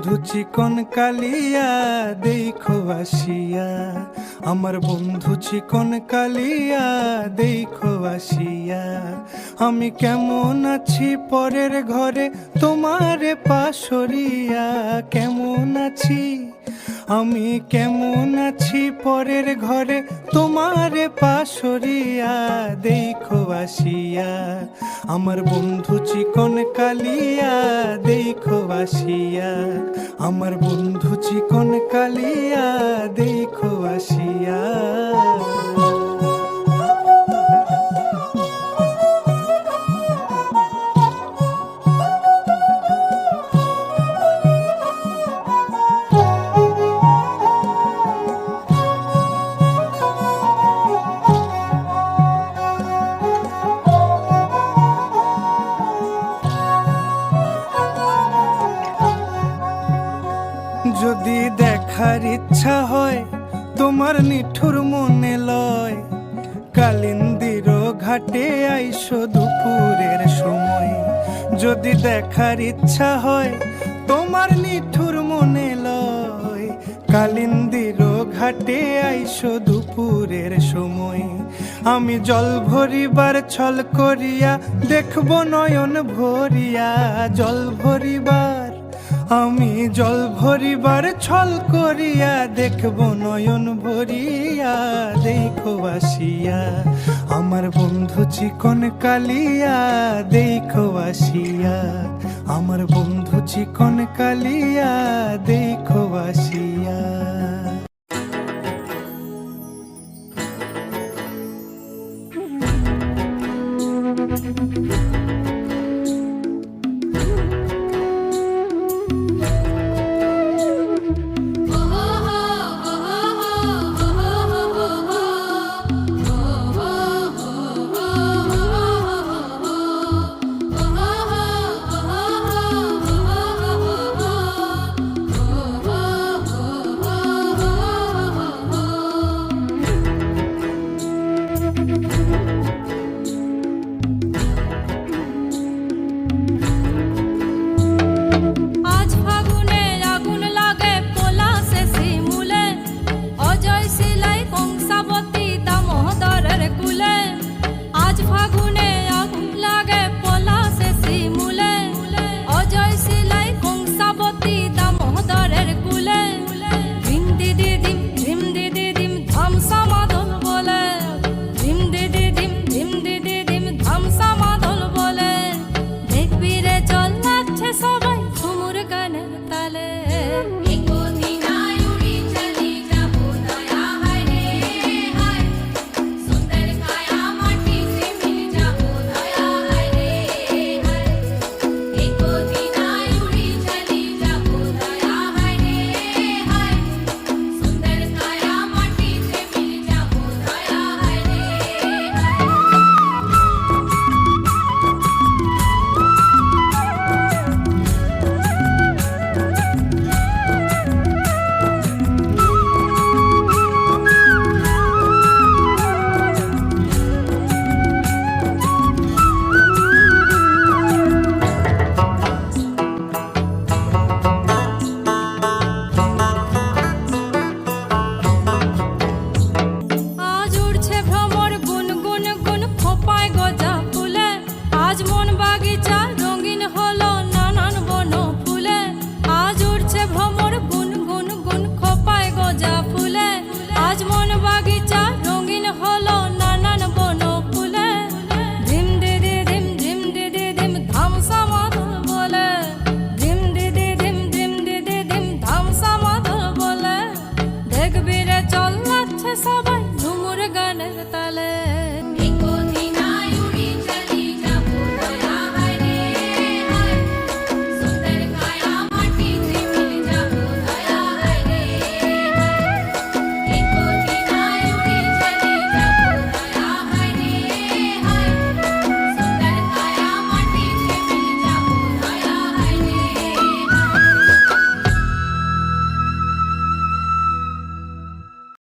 বন্ধু চিকন কালিয়া দেখো আসিয়া, আমার বন্ধু চিকন কালিয়া দেখো আসিয়া। আমি কেমন আছি পরের ঘরে তোমারে পাশরিয়া, কেমন আছি আমি কেমন আছি পরের ঘরে তোমারে পাশরিয়া দেখো আসিয়া। আমার বন্ধু চিকন কালিয়া দেখো আসিয়া, আমার বন্ধু চিকন কালিয়া দেখো আসিয়া। যদি দেখার ইচ্ছা হয় তোমার নিঠুর মনে লয়, কালিন্দির ঘাটে আইসো দুপুরের সময়। যদি দেখার ইচ্ছা হয় তোমার নিঠুর মনে লয়, কালিন্দির ঘাটে আইসো দুপুরের সময়। আমি জল ভরিবার ছল করিয়া দেখব নয়ন ভরিয়া, জল ভরিবার আমি জল ভরিবার ছল করিয়া দেখব নয়ন ভরিয়া দেখো আসিয়া। আমার বন্ধু চিকন কালিয়া দেখো আসিয়া, আমার বন্ধু চিকন কালিয়া দেখো আসিয়া। সবাই ঝুমুর গানের তালে।